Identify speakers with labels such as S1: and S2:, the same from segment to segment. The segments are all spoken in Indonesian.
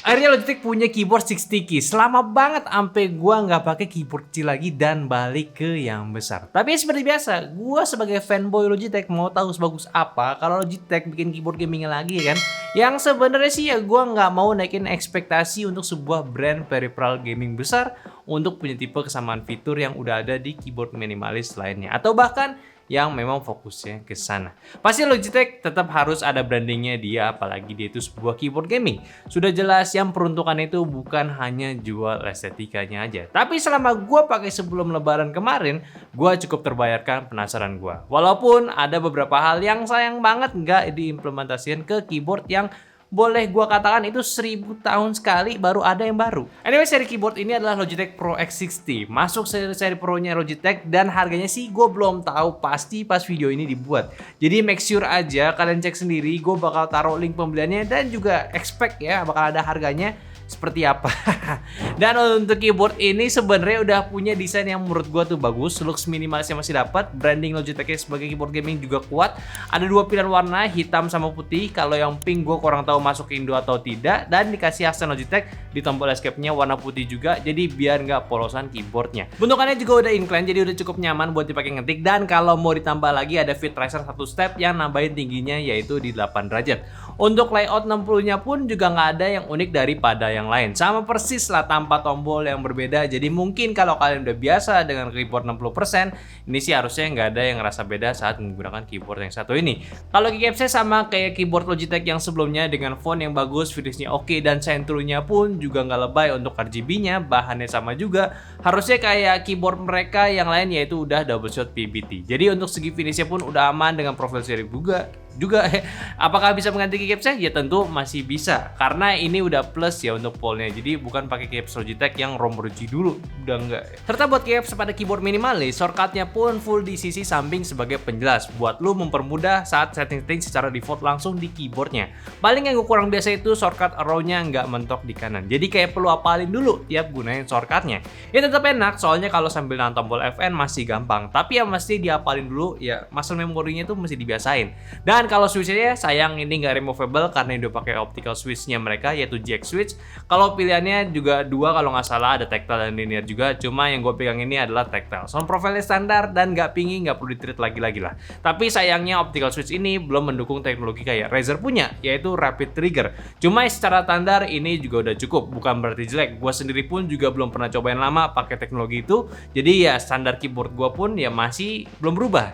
S1: Akhirnya Logitech punya keyboard 60 keys. Lama banget sampai gua nggak pakai keyboard kecil lagi dan balik ke yang besar. Tapi seperti biasa, gua sebagai fanboy Logitech mau tahu sebagus apa kalau Logitech bikin keyboard gamingnya lagi kan. Yang sebenarnya sih ya gua nggak mau naikin ekspektasi untuk sebuah brand peripheral gaming besar untuk punya tipe kesamaan fitur yang udah ada di keyboard minimalis lainnya. Atau bahkan yang memang fokusnya ke sana. Pasti Logitech tetap harus ada brandingnya dia, apalagi dia itu sebuah keyboard gaming. Sudah jelas yang peruntukannya itu bukan hanya jual estetikanya aja. Tapi selama gue pakai sebelum lebaran kemarin, gue cukup terbayarkan penasaran gue. Walaupun ada beberapa hal yang sayang banget nggak diimplementasikan ke keyboard yang boleh gua katakan itu 1000 tahun sekali baru ada yang baru. Anyway, seri keyboard ini adalah Logitech Pro X60. Masuk seri Pro-nya Logitech dan harganya sih gue belum tahu pasti pas video ini dibuat. Jadi make sure aja kalian cek sendiri, gue bakal taruh link pembeliannya dan juga expect ya bakal ada harganya seperti apa. Dan untuk keyboard ini sebenarnya udah punya desain yang menurut gua tuh bagus, looks minimalisnya masih dapat, branding Logitech sebagai keyboard gaming juga kuat. Ada dua pilihan warna, hitam sama putih. Kalau yang pink gua kurang tahu masuk ke Indo atau tidak, dan dikasih aksen Logitech di tombol escape-nya warna putih juga, jadi biar nggak polosan keyboardnya. Bentukannya juga udah incline, jadi udah cukup nyaman buat dipakai ngetik. Dan kalau mau ditambah lagi ada fit tracer satu step yang nambahin tingginya yaitu di 8 derajat. Untuk layout 60-nya pun juga nggak ada yang unik daripada yang lain. Sama persis lah tanpa tombol yang berbeda. Jadi mungkin kalau kalian udah biasa dengan keyboard 60%, ini sih harusnya nggak ada yang ngerasa beda saat menggunakan keyboard yang satu ini. Kalau keycapsnya sama kayak keyboard Logitech yang sebelumnya dengan font yang bagus, finishnya oke, dan sentuhnya pun juga nggak lebay. Untuk RGB-nya bahannya sama juga. Harusnya kayak keyboard mereka yang lain yaitu udah double shot PBT. Jadi untuk segi finishnya pun udah aman dengan profil seri juga. Apakah bisa mengganti keycapsnya? Ya tentu masih bisa, karena ini udah plus ya untuk polnya. Jadi bukan pakai keycaps Logitech yang romberji dulu, udah enggak. Serta buat keycaps pada keyboard minimalis, shortcutnya pun full di sisi samping sebagai penjelas buat lu mempermudah saat setting secara default langsung di keyboardnya. Paling yang gue kurang biasa itu shortcut arrow-nya nggak mentok di kanan, jadi kayak perlu apalin dulu tiap gunain shortcutnya. Ya tetap enak, soalnya kalau sambil nahan tombol FN masih gampang, tapi ya mesti diapalin dulu ya, muscle memorinya tuh mesti dibiasain. Dan kalau switch-nya sayang ini nggak removable karena udah pakai optical switch-nya mereka yaitu jack switch. Kalau pilihannya juga dua kalau nggak salah, ada tactile dan linear juga. Cuma yang gue pegang ini adalah tactile. Sound profile-nya standar dan nggak pingin, nggak perlu di-treat lagi lah. Tapi sayangnya optical switch ini belum mendukung teknologi kayak Razer punya, yaitu rapid trigger. Cuma secara standar ini juga udah cukup, bukan berarti jelek. Gue sendiri pun juga belum pernah cobain lama pakai teknologi itu. Jadi ya standar keyboard gue pun ya masih belum berubah.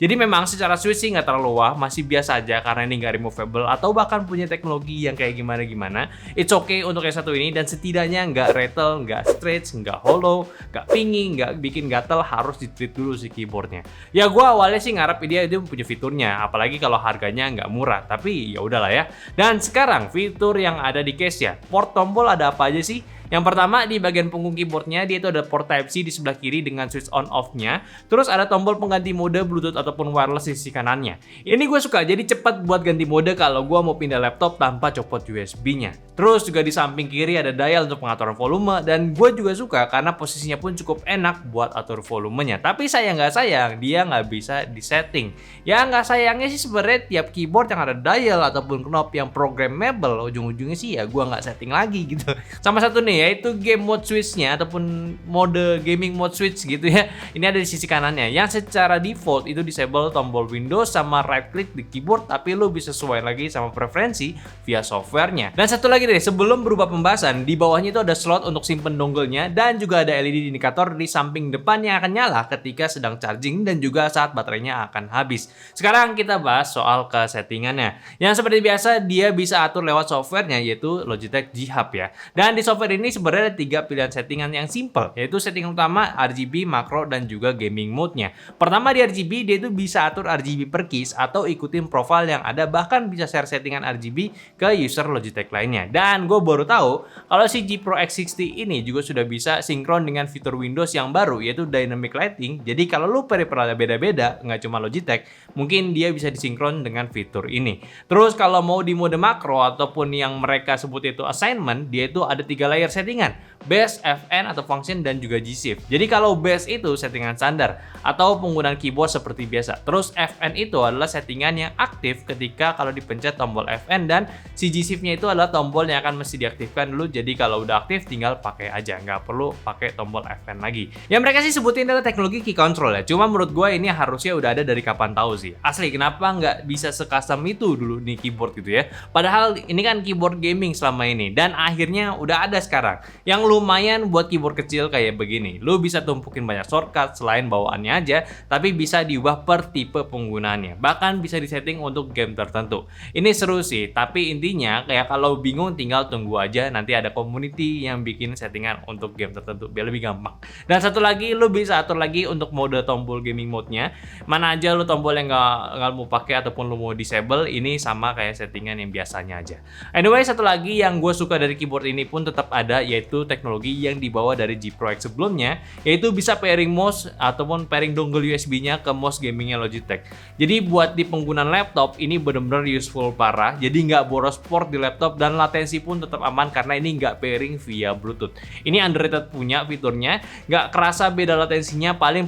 S1: Jadi memang secara switch sih nggak terlalu wah, masih biasa aja karena ini nggak removable atau bahkan punya teknologi yang kayak gimana-gimana. It's okay untuk yang satu ini dan setidaknya nggak rattle, nggak stretch, nggak hollow, nggak pinging, nggak bikin gatel, harus di-treat dulu si keyboardnya. Ya gue awalnya sih ngarep dia punya fiturnya, apalagi kalau harganya nggak murah, tapi ya udahlah ya. Dan sekarang fitur yang ada di case ya, port tombol ada apa aja sih? Yang pertama di bagian punggung keyboardnya dia itu ada port Type-C di sebelah kiri dengan switch on off-nya. Terus ada tombol pengganti mode Bluetooth ataupun wireless di sisi kanannya. Ini gue suka, jadi cepat buat ganti mode kalau gue mau pindah laptop tanpa copot USB-nya. Terus juga di samping kiri ada dial untuk pengaturan volume, dan gue juga suka karena posisinya pun cukup enak buat atur volumenya. Tapi sayang nggak sayang, dia nggak bisa disetting. Ya nggak sayangnya sih sebenarnya tiap keyboard yang ada dial ataupun knob yang programmable, ujung-ujungnya sih ya gue nggak setting lagi gitu. Sama satu nih yaitu game mode switch-nya ataupun mode gaming mode switch gitu ya. Ini ada di sisi kanannya yang secara default itu disable tombol Windows sama right click di keyboard, tapi lu bisa sesuai lagi sama preferensi via softwarenya. Dan satu lagi deh, sebelum berubah pembahasan, di bawahnya itu ada slot untuk simpen dongle-nya dan juga ada LED indikator di samping depan yang akan nyala ketika sedang charging dan juga saat baterainya akan habis. Sekarang kita bahas soal kesettingannya. Yang seperti biasa dia bisa atur lewat softwarenya yaitu Logitech G Hub ya. Dan di software ini ini sebenarnya ada 3 pilihan settingan yang simple, yaitu settingan utama RGB, makro, dan juga gaming mode-nya. Pertama di RGB, dia itu bisa atur RGB per keys atau ikutin profile yang ada, bahkan bisa share settingan RGB ke user Logitech lainnya. Dan gue baru tahu kalau si G Pro X60 ini juga sudah bisa sinkron dengan fitur Windows yang baru, yaitu Dynamic Lighting. Jadi kalau lu peripheralnya beda-beda, nggak cuma Logitech, mungkin dia bisa disinkron dengan fitur ini. Terus kalau mau di mode makro ataupun yang mereka sebut itu assignment, dia itu ada 3 layer settingan: base, FN atau function, dan juga G-Shift. Jadi kalau base itu settingan standar atau penggunaan keyboard seperti biasa. Terus FN itu adalah settingan yang aktif ketika kalau dipencet tombol FN, dan si G-Shift-nya itu adalah tombol yang akan mesti diaktifkan dulu. Jadi kalau udah aktif tinggal pakai aja, nggak perlu pakai tombol FN lagi. Yang mereka sih sebutin adalah teknologi key control ya. Cuma menurut gue ini harusnya udah ada dari kapan tahu sih. Asli, kenapa nggak bisa se-custom itu dulu nih keyboard gitu ya. Padahal ini kan keyboard gaming selama ini, dan akhirnya udah ada sekarang yang lumayan buat keyboard kecil kayak begini. Lu bisa tumpukin banyak shortcut selain bawaannya aja, tapi bisa diubah per tipe penggunaannya. Bahkan bisa disetting untuk game tertentu. Ini seru sih, tapi intinya kayak kalau bingung tinggal tunggu aja, nanti ada community yang bikin settingan untuk game tertentu biar lebih gampang. Dan satu lagi, lu bisa atur lagi untuk mode tombol gaming mode-nya. Mana aja lu tombol yang nggak mau pakai ataupun lu mau disable, ini sama kayak settingan yang biasanya aja. Anyway, satu lagi yang gue suka dari keyboard ini pun tetap ada, yaitu teknologi yang dibawa dari G Pro X sebelumnya, yaitu bisa pairing mouse ataupun pairing dongle USB-nya ke mouse gamingnya Logitech. Jadi buat di penggunaan laptop ini bener-bener useful parah. Jadi nggak boros port di laptop, dan latensi pun tetap aman karena ini nggak pairing via Bluetooth. Ini underrated punya fiturnya, nggak kerasa beda latensinya. Paling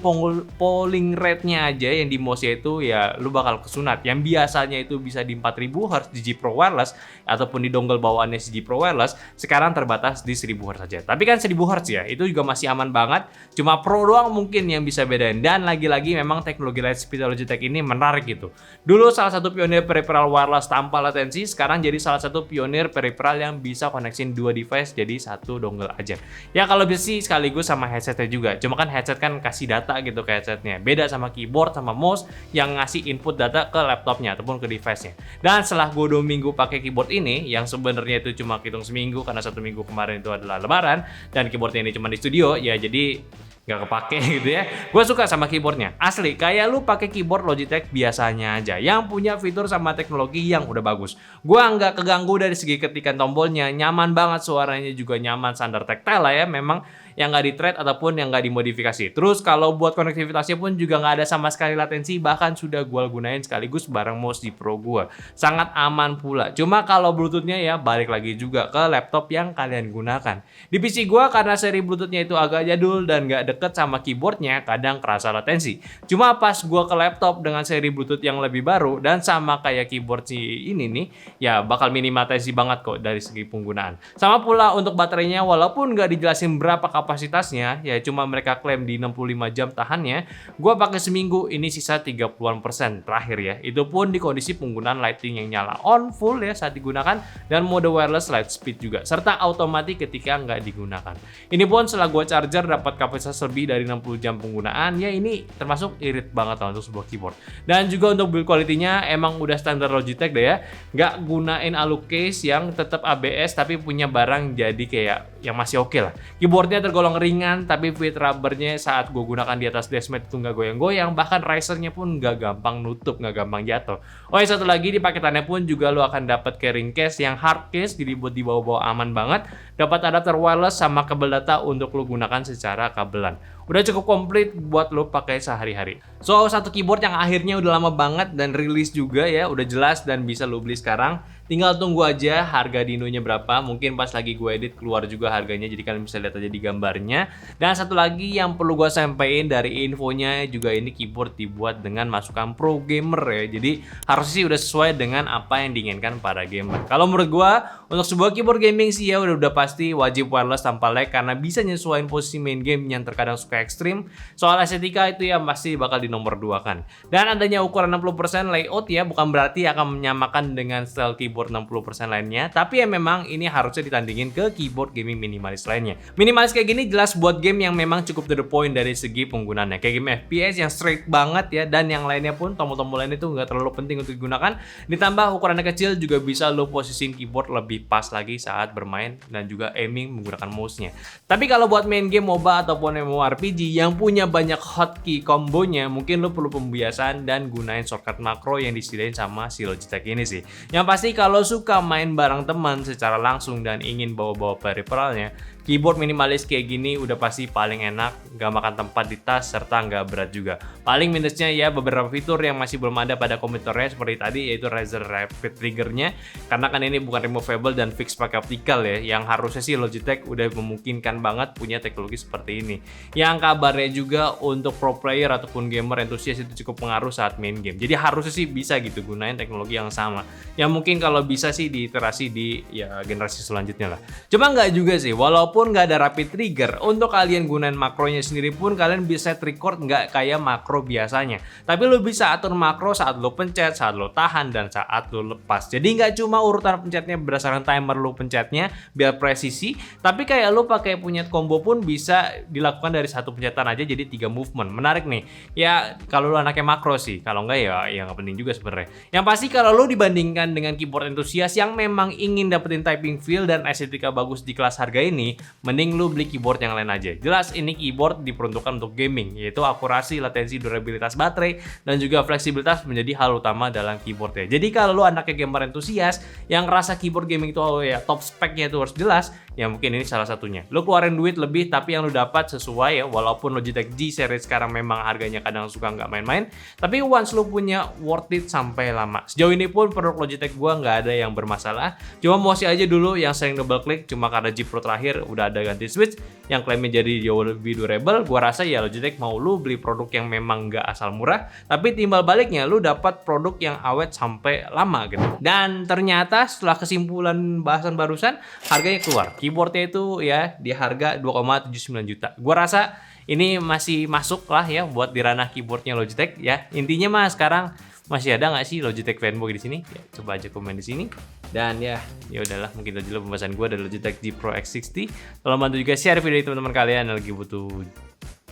S1: polling rate-nya aja yang di mouse-nya itu ya lu bakal kesunat. Yang biasanya itu bisa di 4000 Hz di G Pro Wireless ataupun di dongle bawaannya si G Pro Wireless, sekarang terbatas di 1000 Hz saja. Tapi kan 1000 Hz ya, itu juga masih aman banget. Cuma Pro doang mungkin yang bisa bedain. Dan lagi-lagi memang teknologi Lightspeed Logitech ini menarik gitu. Dulu salah satu pionir peripheral wireless tanpa latensi, sekarang jadi salah satu pionir peripheral yang bisa koneksin 2 device jadi satu dongle aja. Ya kalau bisa sih sekaligus sama headsetnya juga. Cuma kan headset kan kasih data gitu ke headsetnya. Beda sama keyboard sama mouse yang ngasih input data ke laptopnya ataupun ke device-nya. Dan setelah gue 2 minggu pakai keyboard ini, yang sebenarnya itu cuma hitung seminggu karena 1 minggu kemarin itu adalah lebaran dan keyboardnya ini cuma di studio, ya jadi nggak kepake gitu ya. Gue suka sama keyboardnya, asli kayak lu pakai keyboard Logitech biasanya aja yang punya fitur sama teknologi yang udah bagus. Gue nggak keganggu dari segi ketikan tombolnya, nyaman banget, suaranya juga nyaman, standar tactile lah ya, memang yang nggak di-thread ataupun yang nggak dimodifikasi. Terus kalau buat konektivitasnya pun juga nggak ada sama sekali latensi, bahkan sudah gue gunain sekaligus bareng mouse di Pro gue. Sangat aman pula. Cuma kalau Bluetooth-nya ya balik lagi juga ke laptop yang kalian gunakan. Di PC gue karena seri Bluetooth-nya itu agak jadul dan nggak deket sama keyboardnya, kadang kerasa latensi. Cuma pas gue ke laptop dengan seri Bluetooth yang lebih baru dan sama kayak keyboard si ini nih, ya bakal minim latensi banget kok dari segi penggunaan. Sama pula untuk baterainya, walaupun nggak dijelasin berapa kapasitasnya, ya cuma mereka klaim di 65 jam tahannya, gue pakai seminggu, ini sisa 30% terakhir ya. Itu pun di kondisi penggunaan lighting yang nyala on full ya saat digunakan, dan mode wireless light speed juga, serta otomatis ketika nggak digunakan. Ini pun setelah gue charger dapat kapasitas lebih dari 60 jam penggunaan, ya ini termasuk irit banget lah untuk sebuah keyboard. Dan juga untuk build quality-nya emang udah standar Logitech deh ya, nggak gunain alu case yang tetap ABS tapi punya barang jadi kayak yang masih oke lah. Keyboardnya tergolong ringan, tapi fit rubbernya saat gue gunakan di atas deskmat itu nggak goyang-goyang, bahkan risernya pun nggak gampang nutup, nggak gampang jatuh. Oh ya, satu lagi, di paketannya pun juga lo akan dapat carrying case yang hard case, jadi buat dibawa-bawa aman banget. Dapat adapter wireless sama kabel data untuk lo gunakan secara kabelan. Udah cukup komplit buat lo pakai sehari-hari. So, satu keyboard yang akhirnya udah lama banget dan rilis juga ya, udah jelas dan bisa lo beli sekarang. Tinggal tunggu aja harga di Indo-nya berapa. Mungkin pas lagi gue edit keluar juga harganya, jadi kalian bisa lihat aja di gambarnya. Dan satu lagi yang perlu gue sampaikan dari infonya juga, ini keyboard dibuat dengan masukan pro gamer ya. Jadi harusnya sih udah sesuai dengan apa yang diinginkan para gamer. Kalau menurut gue, untuk sebuah keyboard gaming sih ya udah pasti wajib wireless tanpa lag, karena bisa nyesuaiin posisi main game yang terkadang suka ekstrim. Soal estetika itu ya pasti bakal di nomor 2 kan. Dan adanya ukuran 60% layout ya bukan berarti akan menyamakan dengan style keyboard keyboard 60% lainnya, tapi ya memang ini harusnya ditandingin ke keyboard gaming minimalis lainnya. Minimalis kayak gini jelas buat game yang memang cukup to the point dari segi penggunaannya. Kayak game FPS yang straight banget ya, dan yang lainnya pun tombol-tombol lainnya itu nggak terlalu penting untuk digunakan. Ditambah ukurannya kecil juga bisa lo posisiin keyboard lebih pas lagi saat bermain dan juga aiming menggunakan mouse-nya. Tapi kalau buat main game MOBA ataupun MMORPG yang punya banyak hotkey kombonya, mungkin lo perlu pembiasaan dan gunain shortcut makro yang disediain sama si Logitech ini sih. Yang pasti kalau suka main bareng teman secara langsung dan ingin bawa-bawa peripheralnya, keyboard minimalis kayak gini udah pasti paling enak, gak makan tempat di tas, serta gak berat juga. Paling minusnya ya beberapa fitur yang masih belum ada pada komputernya seperti tadi, yaitu Razer Rapid Trigger-nya, karena kan ini bukan removable dan fix pakai optical ya, yang harusnya sih Logitech udah memungkinkan banget punya teknologi seperti ini. Yang kabarnya juga untuk pro player ataupun gamer entusias itu cukup pengaruh saat main game. Jadi harusnya sih bisa gitu gunain teknologi yang sama. Yang mungkin kalau bisa sih diiterasi di ya generasi selanjutnya lah. Cuma nggak juga sih, walaupun nggak ada rapid trigger, untuk kalian gunain makronya sendiri pun kalian bisa set record nggak kayak makro biasanya. Tapi lo bisa atur makro saat lo pencet, saat lo tahan, dan saat lo lepas. Jadi nggak cuma urutan pencetnya berdasarkan timer lo pencetnya biar presisi, tapi kayak lo pakai punya combo pun bisa dilakukan dari satu pencetan aja jadi 3 movement. Menarik nih. Ya kalau lo anaknya makro sih, kalau nggak ya nggak penting juga sebenarnya. Yang pasti kalau lo dibandingkan dengan keyboard entusias yang memang ingin dapetin typing feel dan estetika bagus di kelas harga ini, mending lu beli keyboard yang lain aja. Jelas ini keyboard diperuntukkan untuk gaming, yaitu akurasi, latensi, durabilitas baterai, dan juga fleksibilitas menjadi hal utama dalam keyboardnya. Jadi kalau lu anaknya gamer entusias yang ngerasa keyboard gaming itu ya top speknya itu harus jelas, ya mungkin ini salah satunya. Lu keluarin duit lebih tapi yang lu dapat sesuai ya, walaupun Logitech G series sekarang memang harganya kadang suka nggak main-main, tapi once lu punya worth it sampai lama. Sejauh ini pun produk Logitech gua nggak ada yang bermasalah, cuma mouse aja dulu yang sering double click, cuma karena G Pro terakhir udah ada ganti switch yang klaimnya jadi jauh lebih durable. Gua rasa ya Logitech mau lu beli produk yang memang nggak asal murah, tapi timbal baliknya lu dapat produk yang awet sampai lama gitu. Dan ternyata setelah kesimpulan bahasan barusan, harganya keluar. Keyboardnya itu ya di harga 2,79 juta. Gua rasa ini masih masuk lah ya buat di ranah keyboardnya Logitech ya. Intinya mah sekarang masih ada nggak sih Logitech fanboy di sini? Ya, coba aja komen di sini. Dan ya udahlah, mungkin itu dulu pembahasan gue dari Logitech G Pro X60. Tolong bantu juga share video ini teman-teman kalian yang lagi butuh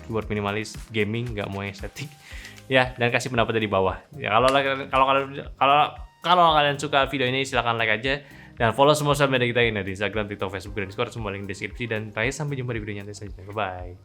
S1: keyboard minimalis gaming, nggak mau estetik. Ya, dan kasih pendapat di bawah. Ya kalau kalian suka video ini silahkan like aja dan follow semua sosial media kita ini di Instagram, TikTok, Facebook, dan Discord, semua link di deskripsi. Dan terakhir sampai jumpa di video nyantai selanjutnya. Bye.